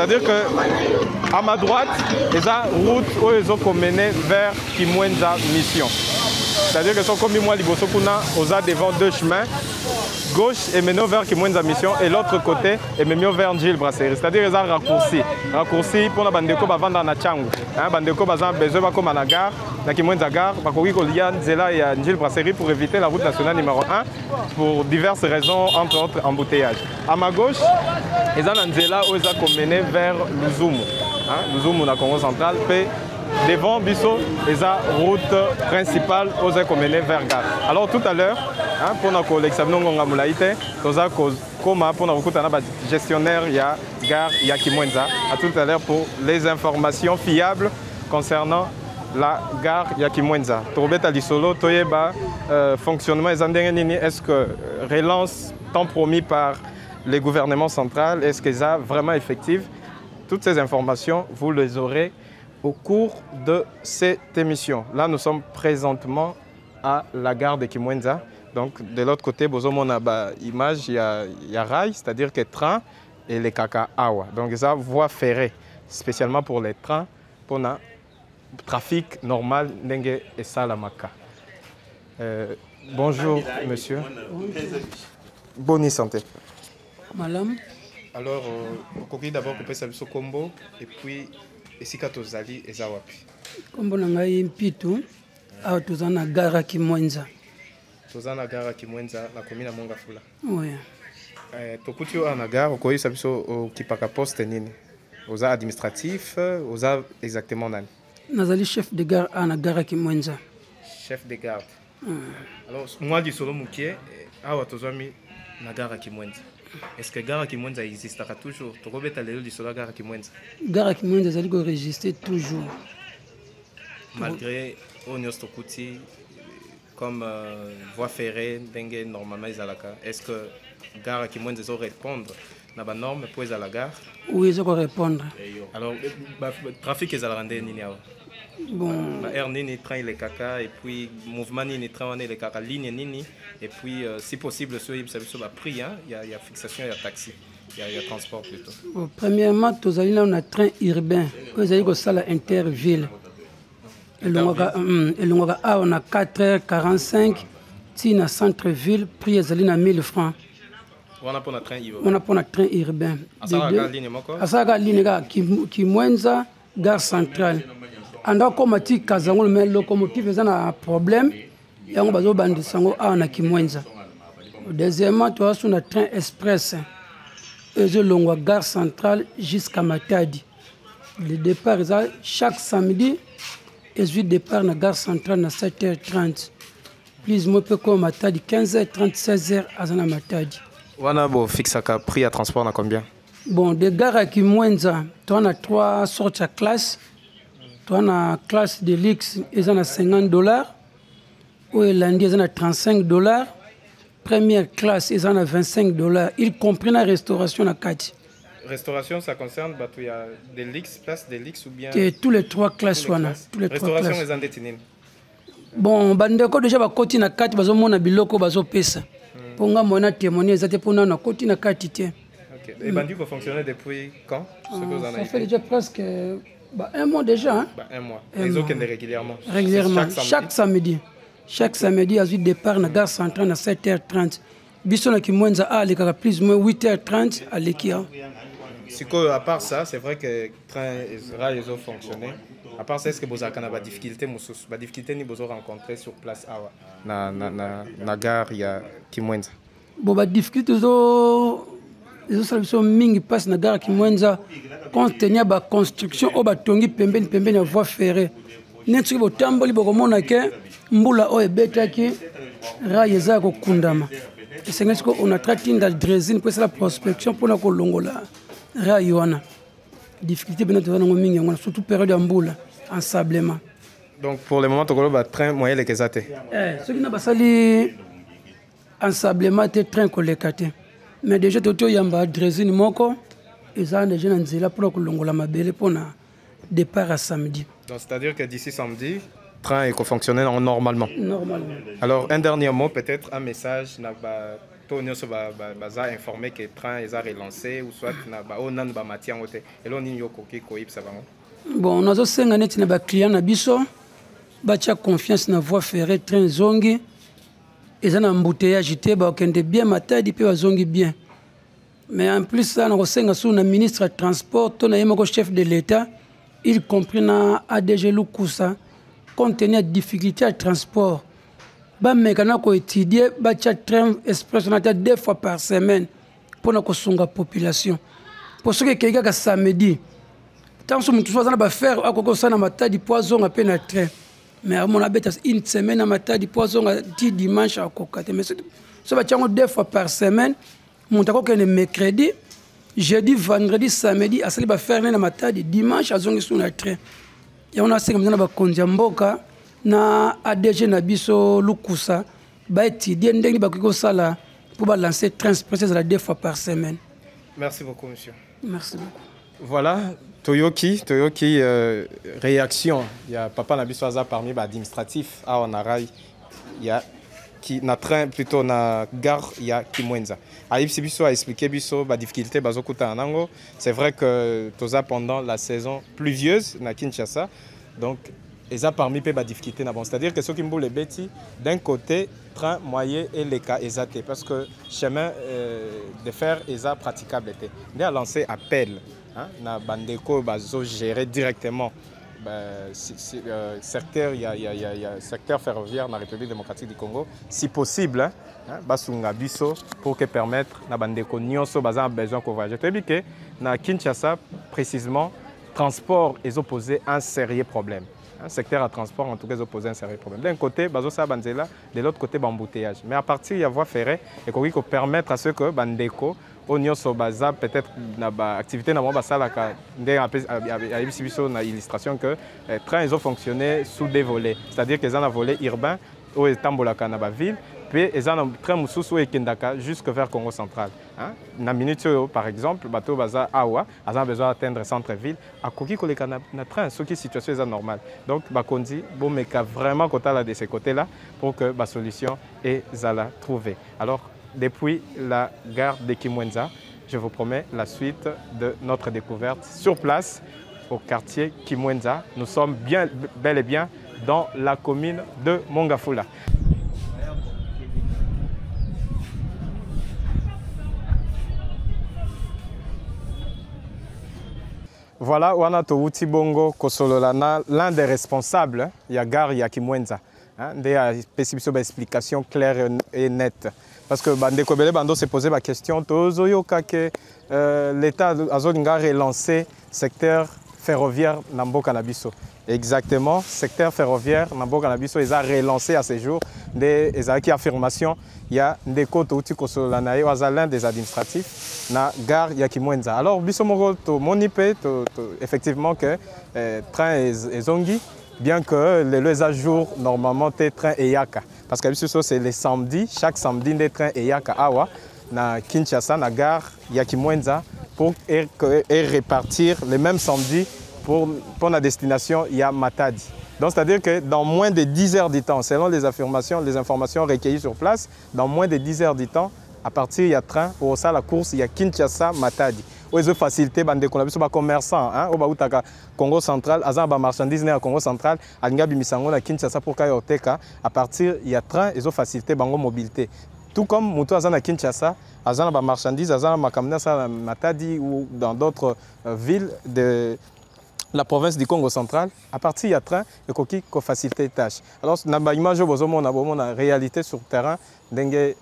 C'est-à-dire qu'à ma droite, il y a une route où ils ont mené vers Kimwenza Mission. C'est-à-dire que sont comme moi, ils ont devant deux chemins. Gauche est mené vers Kimwenza Mission et l'autre côté est mené vers Njil Brasserie. C'est-à-dire qu'ils ont raccourci. Raccourci pour la bandeko vendre na Tchangu. Bandeko bazan besoin comme à la gare, na Kimwenza gare, bakoki kolia Nzela et Njil Brasserie pour éviter la route nationale numéro 1 pour diverses raisons, entre autres embouteillages. À ma gauche, ils ont Nzela où ils ont mené vers Luzumu. Luzumu na Congo central. Devant Bisso, ils ont route principale où ils ont mené vers gare. Alors tout à l'heure, pour l'examen de Moulaïte, nous avons pour le gestionnaire de gare Kimwenza. À tout à l'heure pour les informations fiables concernant la gare Kimwenza. Tourobeta Lisolo, Toyeba, fonctionnement, est-ce que relance tant promis par les gouvernements centraux, est-ce qu'elles sont vraiment effectives? Toutes ces informations, vous les aurez au cours de cette émission. Là, nous sommes présentement à la gare de Kimwenza. Donc, de l'autre côté, on a une image, il y a rail, c'est-à-dire que train et les kaka-awa. Donc, ça, voie ferrée, spécialement pour les trains, pour le trafic normal, Nenge et Salamaka. Bonjour, monsieur. Bonne santé. Madame. Alors, on d'abord couper ça sur combo et puis esika tozali ezawapi. Combo nangai mpitu au tozana gare Kimwenza. Tozana gare Kimwenza la commune à Mongafula. Oui. Tokuti na gare ko yisa biso kipaka poste nini. Oza administratif, oza exactement nani. Nazali chef de gare à na gare Kimwenza. Chef de gare. Alors moi du solo mukie awa tozami na gare Kimwenza. Est-ce que Gare Kimwenza existera toujours? Tu peux aller du Sola Gare Kimwenza? Gare Kimwenza est enregistré toujours. Malgré Onios Tokuti, comme voie ferrée, normalement, est-ce que Gare Kimwenza va répondre à la norme pour la gare? Oui, je vais répondre. Alors, le trafic est à la rendez bon. Air nini train les caca et puis mouvement nini train les caca ligne nini et puis si possible sur le prix il y a fixation, il y a taxi, il y a transport plutôt. Bon, premièrement on a train urbain vous allez que ça la interville et on a 4h45 si na centre ville prix est à 1000 francs. On a pour un train urbain. On a pour un train urbain. À ça ligne Kimwenza gare centrale. Anda komati kazango mais locomotive eza na problème yango bazo bandisa ngo a na Kimwenza. Deuxièmement tu as sur un train express ezo longwa gare centrale jusqu'à Matadi. Le départ est chaque samedi et le départ na gare centrale na 7h30. Plus moi peut comme Matadi 15h30 16h azana Matadi. Wana bo fixa ka prix à transport na combien? Bon de gare à Kimwenza, tu as 3 sortes de classes. On a la classe de luxe, ils ont $50. Ou lundi, ils ont $35. Première classe, ils ont $25. Y compris la restauration à 4. Restauration, ça concerne il y a des luxe, place des luxe ou bien. Tous les 3 classes. Restauration, ils ont détenu. Bon, bandeko déjà bakoti na kati bazomona biloko bazopesa. Pour nga mona témoigner ezate pour na koti na kati te. OK. Et bandi vous fonctionnez depuis quand? Ça fait déjà presque un mois déjà. Hein? Un mois. Les autres régulièrement. Régulièrement. Chaque samedi. Chaque samedi à départ na gare centrale à 7h30. Biso na Kimwenza a les plus ou moins 8h30 à l'Ekia. À part ça, c'est vrai que le train ils ont fonctionné. À part ça, est-ce que vous avez des difficultés, des difficultés que vous avez rencontrées sur place na gare ya Kimwenza? Bon, bah difficultés ils sont mingi passe na gare Kimwenza compte tenu ba construction au batongi pembeni ya voie ferrée. Netiki botamboli bokomona ke mbula o ebetaki rail eza ko kundama. C'est que on a traité dans dressing pour la prospection pour la kolongola rail wana. Difficulté bien de mingi surtout période mbula. Ensablement. Donc pour le moment, tu as un train moyen les Kezate. Ce qui n'a pas sali ensablement, c'est train collecté. Mais déjà, tu as un dressing moko, ils ont déjà un zéla pour que mabele pour le départ à samedi. Donc c'est-à-dire que d'ici samedi, le train est fonctionné normalement. Normalement. Alors un dernier mot, peut-être un message, Tony va informer que le train est relancé ou soit on a un matière et l'on y a ça va. Bon, nous avons des clients qui ont confiance dans la voie ferrée, train zongi. Ils ont un embouteillage, ils ont bien matadi, ils ont bien. Mais en plus, nous avons un ministre de transport, un chef de l'État, y compris dans ADG Lukusa, compte tenu de difficultés de transport. Les mécanismes étudiés, les trains express 2 fois par semaine pour la population. Pour ceux qui ont samedi, tant que nous avons faire un matadi poison à peine à train. Mais à mon avis, une semaine à matadi poison à 10 dimanche à Kokate. Mais ça va être 2 fois par semaine. Mon tako que le mercredi, jeudi, vendredi, samedi, à cela faire un matadi dimanche à zongi sur le train. Et on a fait comme ça, Kondiamboka, na ADG Nabiso Lukusa, ba étudier ndenge ba ko sala pour lancer train express à 2 fois par semaine. Merci beaucoup, monsieur. Merci beaucoup. Voilà, Toyoki, réaction. Il y a Papa Nabiswaza parmi les administratifs à Onarai. Il y a qui na train plutôt na gare il y a Kimwenza. Aïb Sibiso a expliqué biso ba difficulté bazokuta nango. C'est vrai que toza pendant la saison pluvieuse na Kinshasa. Donc ils ont parmi les difficultés. C'est-à-dire que ceux qui me les bêtis, d'un côté, train moyen et les cas exactés. Parce que le chemin de fer est praticable. Ils ont lancé appel. Na bandeko bazo gérer directement secteur secteur ferroviaire dans la République démocratique du Congo si possible basunga biso pour que permettre na bandeko nyonso baza besoin de voyager. Tu que na Kinshasa précisément transport est opposé un sérieux problème. Un secteur à transport en tout cas est opposé un sérieux problème. D'un côté bazo sa banzela, de l'autre côté embouteillage. Mais à partir de la voie ferrée et qu'on peut permettre à ceux que bandeko Onyo Sobaza peut-être na activité na ba salaka ndé a illustration que les trains ils ont fonctionné sous des volets, c'est-à-dire qu'ils ont un volet urbain au Tambolaka na ba ville puis ils ont un train mususu et Kendaka jusque vers Congo central. Na minute par exemple bateau baza awa a besoin d'atteindre centre-ville à koki koleka na train ce qui situation est normale. Donc bakondi bon meka vraiment côté là de ces côtés-là pour que la solution est zala trouver. Alors depuis la gare de Kimwenza, je vous promets la suite de notre découverte sur place au quartier Kimwenza. Nous sommes bel et bien dans la commune de Mongafula. Voilà, Wanato Utibongo Kosololana, l'un des responsables, il y a gare, il y a Kimwenza. Des explications claires et nettes. Parce que Bandeko Bele Bando s'est posé la question, l'État a relancé le secteur ferroviaire Nambo Canabiso. Exactement, secteur ferroviaire Nambo Canabiso, ils ont relancé à ce jour des affirmations. Il y a des côtes où l'un des administratifs, na gare Yakimwenza. Alors, Bisomoro, effectivement, que train est zongi. Bien que les jours, normalement, les trains Eyaka. Parce que c'est les samedis, chaque samedi, les trains Eyaka Awa, na Kinshasa, na gare Yakimwenza, pour répartir les mêmes samedis pour la destination Matadi. Donc, c'est-à-dire que dans moins de 10 heures du temps, selon les informations recueillies sur place, dans moins de 10 heures du temps, à partir il y a train, au ça la course, il y a Kinshasa, Matadi. Où ils ont facilité les commerçants, au Congo central, à Zamba marchandises à Congo central, à Ngabi Misango, à Kinshasa pour Kayoteka. À partir il y a train, ils ont facilité la mobilité. Tout comme Moutou Azan à Kinshasa, Azan à marchandises, Azan à Kamnasa, Matadi ou dans d'autres villes de la province du Congo central, à partir il y a train et qui facilite les tâches. Alors, dans l'image, on a la réalité sur le terrain, dans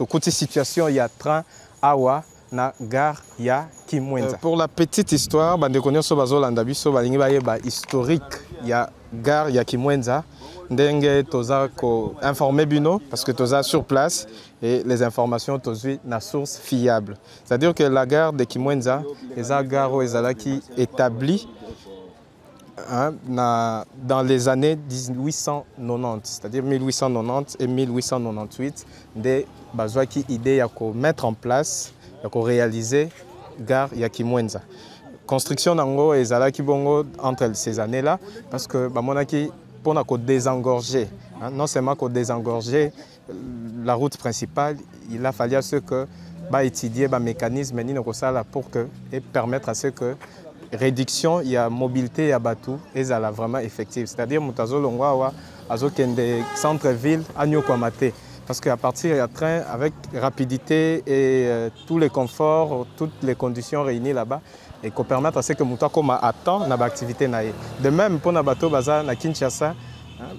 toute situation, il y a train, awa, na gare ya Kimwenza. Pour la petite histoire, bande connait so bazolanda biso balingi bayeba historique ya gare ya Kimwenza. Ndenge toza ko informer bino parce que toza sur place et les informations tozui na source fiable. C'est-à-dire que la gare de Kimwenza, eza gare ezalaki établie dans les années 1890, c'est-à-dire 1890 et 1898, des bazwaki idée ya ko mettre en place pour réaliser gare ya Kimwenza. Construction nango ezalaki bongo entre ces années-là parce que bamonaki pour désengorger, non seulement pour désengorger la route principale, il a fallu à ce que étudier le mécanisme pour que et permettre à ce que réduction il y a mobilité ya bateau et ça vraiment effective. C'est-à-dire mutazo longwa azokende centre-ville à Nyokwamate. Parce qu'à partir il y a train avec rapidité et tous les conforts, toutes les conditions réunies là-bas et qu'on permette à ce que Mouta Koma attend dans l'activité. De même pour Nabato Baza na Kinshasa,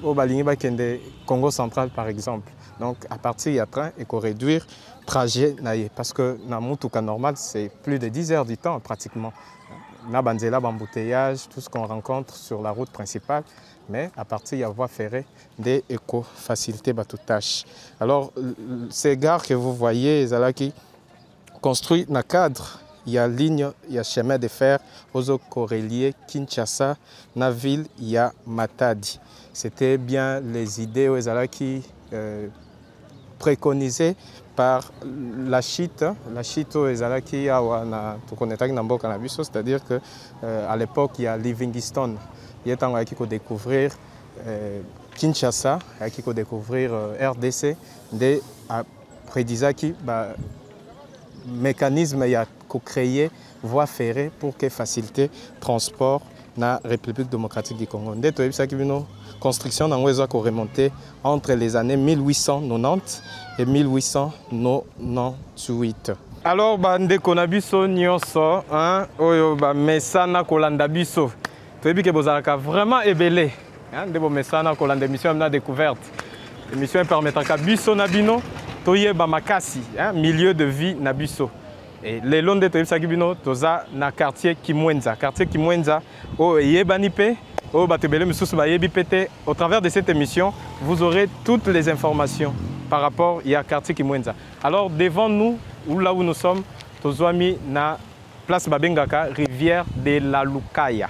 au Balingiba Kende Congo central par exemple. Donc à partir il y a train et qu'on réduire trajet parce que dans Moutouka normal c'est plus de 10 heures du temps pratiquement. Na banzela bambouteillage, tout ce qu'on rencontre sur la route principale. Mais à partir de la voie ferrée, des éco-facilités tout tâche. Alors, ces gares que vous voyez, qui construit dans le cadre, il y a ligne, il y a chemin de fer, aux reliés Kinshasa, dans la ville, il y a Matadi. C'était bien les idées qui préconisées par la chite qui a c'est-à-dire qu'à l'époque, il y a Livingstone. Il y a qui faut découvrir Kinshasa, qui faut découvrir RDC, des prédisaki mécanisme il y a créé voie ferrée pour que faciliter transport dans la République démocratique du Congo. Des construction dans les remonté entre les années 1890 et 1898. Alors bande konabiso nyonso oyo ba mesana kolanda biso. Toyebi ke bozalaka vraiment ébélé. Nde bo mesana kolanda émission na découverte. Émission permettra biso na bino toyeba makasi, milieu de vie na biso. Et les longs de toyebi sakibino toza na quartier Kimwenza. Quartier Kimwenza o yebani pe au travers de cette émission, vous aurez toutes les informations par rapport à quartier Kimwenza. Alors devant nous, là où nous sommes, nous sommes na place Babengaka, rivière de la Lukaya.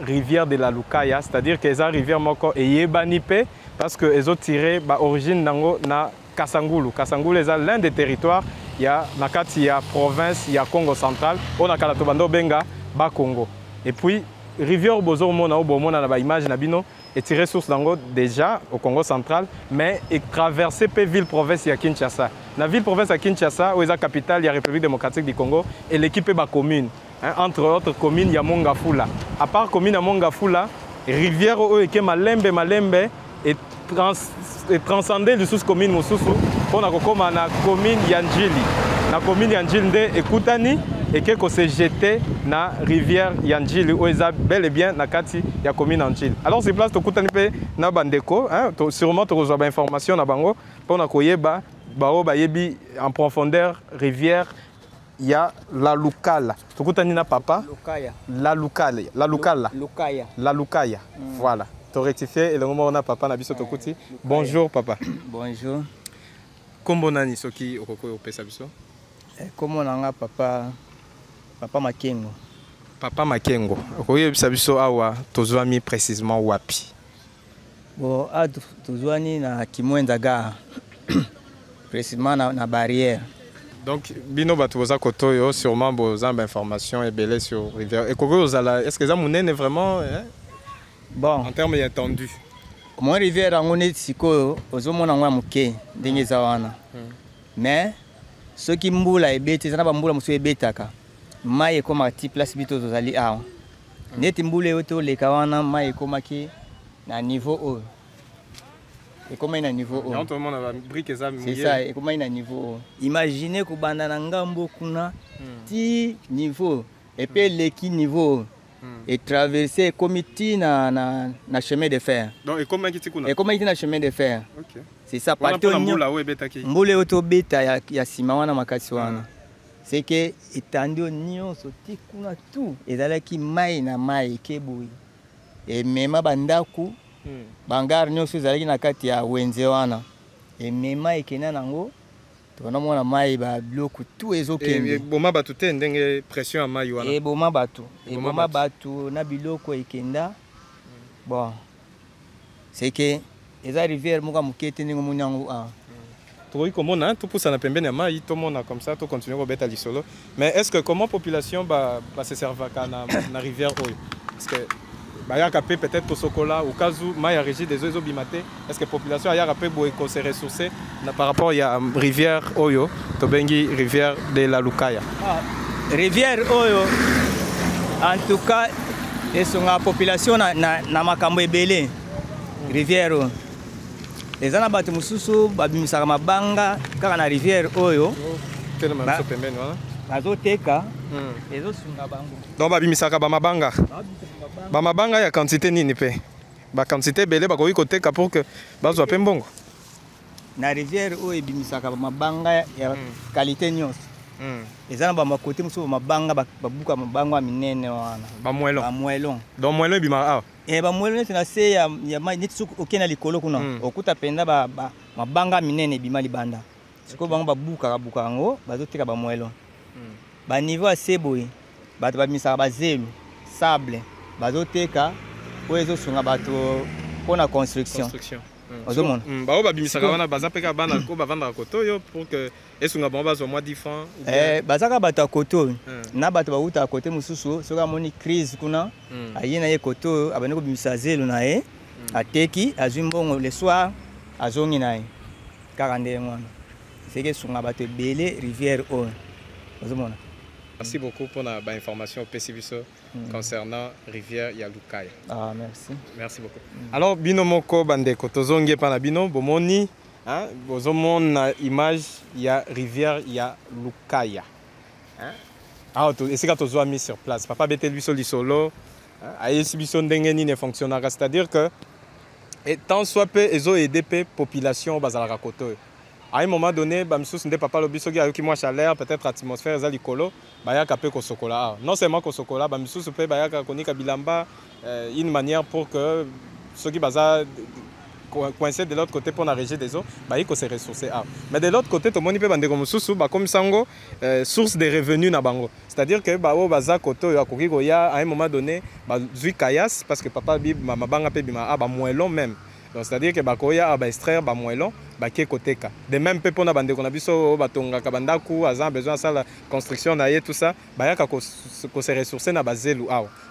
Rivière de la Lukaya, c'est-à-dire que la rivière moko est yebanipe parce que les ont tiré origine nango na Kasangulu. Kasangulu est l'un des territoires. Il y a nakati, il y a province, il y a Congo central, on a Kalatobando Benga, ba Congo. Et puis rivière Bozo Mona ou Bomona na image nabino est tirée source d'ango déjà au Congo central, mais est traversée par ville province à Kinshasa. La ville province à Kinshasa où est la capitale, il y a la République démocratique du Congo et l'équipe est commune. Entre autres communes, il y a Mongafula. À part commune à Mongafula, rivière où est Malembe est transcendée de sous commune Moussousou pour la commune Yanjili. La commune Yanjili est Koutani et qui s'est jeté dans la rivière Yanjili où est bel et bien la la commune Yanjili. Alors c'est place de Koutani na Bandeko, sûrement tu reçois des informations na Bango pour na koyeba bayebi en profondeur rivière. Il y a la Lukala. Tu Koutani na papa? Lukaya. La Lukala. La Lukala. Lukaya. La Lukaya. Voilà. Tu rectifié et le moment où on a papa na biso Tokouti. Bonjour papa. Bonjour. Comment nani soki okoko opesa biso? Comment nanga papa Makengo. Papa Makengo. Okoye opesa biso awa tozwami précisément wapi? Bon, tozwani na Kimwenza gare. Précisément na barrière. Donc bino bato boza kotoyo sûrement boza information et belé sur rivière. Et koko ozala est-ce que ça munene vraiment Bon. En termes étendus. Mon rivière en est siko ozomona ngwa muke ndenge za wana. Mais ceux qui mbula ebeti zana ba mbula musu ebetaka. Mai koma ti place bito zozali awa. Neti mbula yoto leka wana mai koma ki na niveau haut. Et comment il a niveau haut. C'est ça, et comment il a niveau haut. Imaginez que banda na ngambo kuna ti niveau et puis leki niveau et traverser comme ti na chemin de fer. Donc et comment il kuna? Et comment il na chemin de fer. OK. C'est ça partout. Mbula oto beta ya sima wana makasi wana. C'est que etando nyonso ti kuna tout ezalaki mai na mai keboyi. Et mema bandaku bangar nyonso ezalaki na kati ya wenze wana. Et mema ekena nango tonamona mai ba biloko tout ezokende. Boma batu te ndenge pression ya mai wana. Et boma batu. Et boma batu na biloko ekenda. Bon. C'est que eza rivière moka mukete ndenge munyango a. Toyi komona tout pousse na pembeni ya mai to mona comme ça to continuer ko beta lisolo. Mais est-ce que comment population ba se servaka na rivière oyo? Parce que bayaka pe peut-être ko sokola ou kazu mai ya régie des eaux bimate. Est-ce que population ayaka pe boy ko se ressourcer par rapport ya rivière oyo to bengi rivière de la Lukaya? Rivière oyo en tout cas esonga population na makambo ebele. Rivière oyo les ana bato mususu babimisaka mabanga kaka na rivière oyo tellement so pembeni wana bazoteka ezosunga bango. Donc babimisaka ba mabanga ya quantité nini pe ba quantité belé bakoki koteka pour que bazwa pe mbongo na rivière oyo ebimisaka mabanga ya qualité nyonso. Ezana ba makote mususu mabanga babuka mabanga minene wana ba moelon donc moelon bima ba moelon c'est na se ya neti suku okena likolo kuna okuta penda ba mabanga minene bima libanda siko bango babuka ngo bazoteka ba moelon ba niveau ya seboyi bato babimisaka bazelu sable bazoteka oyo ezosunga bato mpona construction. Ozomona bao babimisaka wana bazapeka bana ko bavandaka koto pour que esunga bango bazwa mwa 10 francs bazaka bato ya koto na bato bauta kote mususu soki amoni crise kuna aye na ye koto abandi kobimisa zelo na ye ateki azwi mbongo le soir azongi na ye kaka ndenge wana seke esunga bato ebele rivière oyo ozomona. Merci beaucoup pour la information concernant rivière ya Lukaya. Ah, merci. Merci beaucoup. Alors bino moko bandeko tozongi pa na bino bomoni hein bozomona image ya rivière ya Lukaya. Hein? Ah to esika tozwa mis sur place. Papa bete lui solo ayesi biso ndenge nini fonctionnera, c'est-à-dire que tant soit peu ezo aider pe population bazalaka koto. À un moment donné, bamsus nde papa lobiso ki ayoki moi chaleur, peut-être atmosphère za likolo, bayaka pe ko sokola. Non seulement ko sokola, bamsus pe bayaka konika bilamba, une manière pour que ceux qui baza coincés de l'autre côté pour la régie des eaux, bayiko se ressourcer. Mais de l'autre côté, to moni pe bande comme susu, ba comme sango source de revenus na bango. C'est-à-dire que ba o baza koto ya kokiko ya à un moment donné, ba zui kayas parce que papa bi mabanga pe bima ba moelon même. Donc c'est-à-dire que bakoya ba extraire ba moelon ba ke koteka. De même pe pona bande kona biso batonga ka bandaku azan besoin ça la construction na ye tout ça, ba ya ka ko se ressourcer na bazelu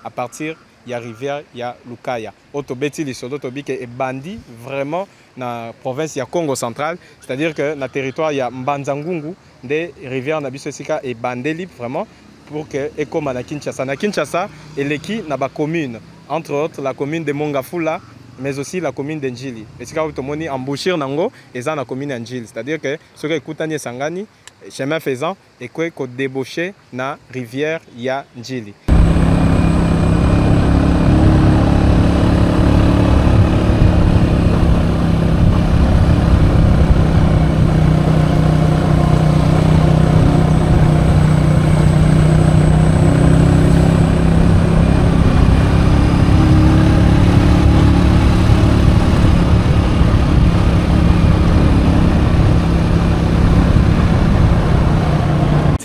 à partir ya rivière ya Lukaya. Otobeti lisolo tobike e bandi vraiment na province ya Congo central, c'est-à-dire que na territoire ya Mbanzangungu de rivière na biso sika e bandeli vraiment pour que ekoma na Kinshasa. Na Kinshasa eleki na ba commune, entre autres la commune de Mongafula mais aussi la commune d'Enjili. Et si vous avez embauché nango, et ça la commune d'Enjili. C'est-à-dire que ce qui est Sangani, chemin faisant, et quoi qu'on débauché na rivière ya Njili.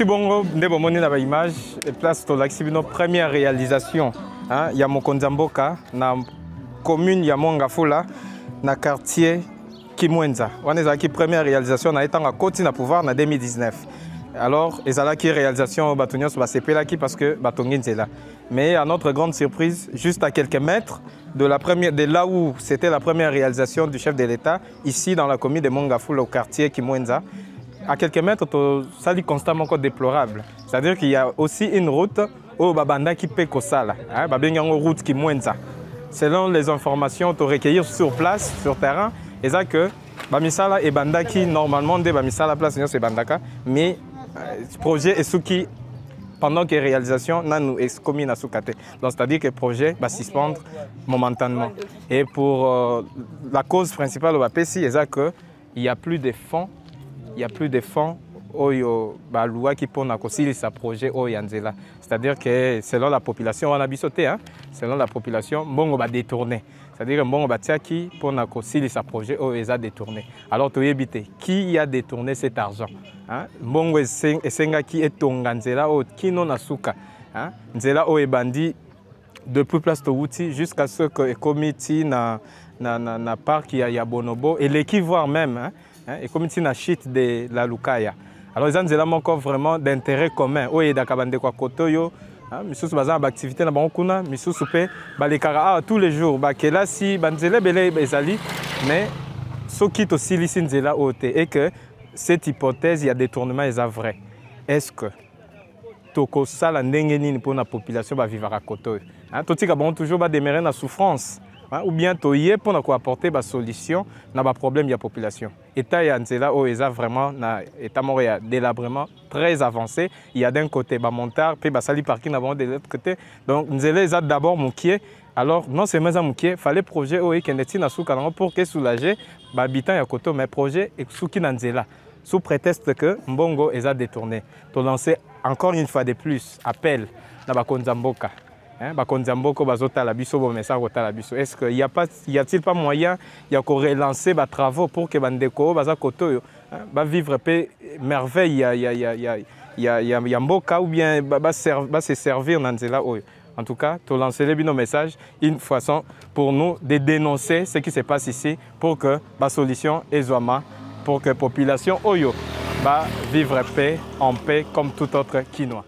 Bongo ndebo moni na ba image et place to l'axibino première réalisation hein ya Mokonzamboka na commune ya Mongafula na quartier Kimwenza. On est qui première réalisation na etanga koti na pouvoir na 2019. Alors, ezalaki réalisation Batonios basepelaki parce que Batongi Nzela. Mais à notre grande surprise, juste à quelques mètres de là où c'était la première réalisation du chef de l'État, ici dans la commune de Mongafula au quartier Kimwenza, à quelques mètres, ça dit constamment encore déplorable. C'est-à-dire qu'il y a aussi une route au Babanda qui peut Kosala, une route Kimwenza. Selon les informations to recueillir sur place, sur terrain, et ça que Bamisala et Bandaki normalement de Bamisala place c'est Bandaka, mais le projet est ce qui pendant que réalisation nous est commis à Soukate. Donc c'est-à-dire que le projet va suspendre momentanément. Et pour la cause principale au BAPC, c'est que il n'y a plus de fonds, la loi qui pose ce projet au Yanzela. C'est-à-dire que selon la population, on a bisoté, selon la population, bon va détourner. C'est-à-dire que bon va qui pour ce projet au a détourné. Alors tu éviter qui a détourné cet argent. Bon esenga qui est tonganzela au qui non asuka. Nzela au bandi depuis place Touti jusqu'à ce que comité na parc il y a Bonobo et l'équipe voire même et comité na chute de la Lukaya. Alors ils ont encore vraiment d'intérêt commun. Oui, dakabande kwa kotoyo, misusu bazana activité na bankuna, misusu pe balekara tous les jours. Bakela si banzele belé bezali, mais ce qui aussi ici nzela ote et que cette hypothèse il y a détournement est vrai. Est-ce que toko sala ndenge nini pour la population va vivre à kotoyo? Totika bon toujours va demeurer na souffrance. Ou bien toye pour apporter des solutions dans les problèmes de la population. L'État est vraiment un délabrement très avancé. Il y a d'un côté des montards, puis des parking de l'autre côté. Donc nous avons d'abord Moukié. Alors non seulement Moukié, il fallait projet pour que soulager les habitants de Koto, mais le projet est sous prétexte que Mbongo est détourné. Tu lancer encore une fois de plus appel à Konzamboka. Est-ce qu'il y a-t-il pas moyen de relancer les travaux pour que les gens vivre merveille il y a Mboka ou bien se servir dans Nzela. En tout cas, tu lances nos messages une façon pour nous de dénoncer ce qui se passe ici pour que la solution soit pour que la population vivre en paix comme tout autre Kinois.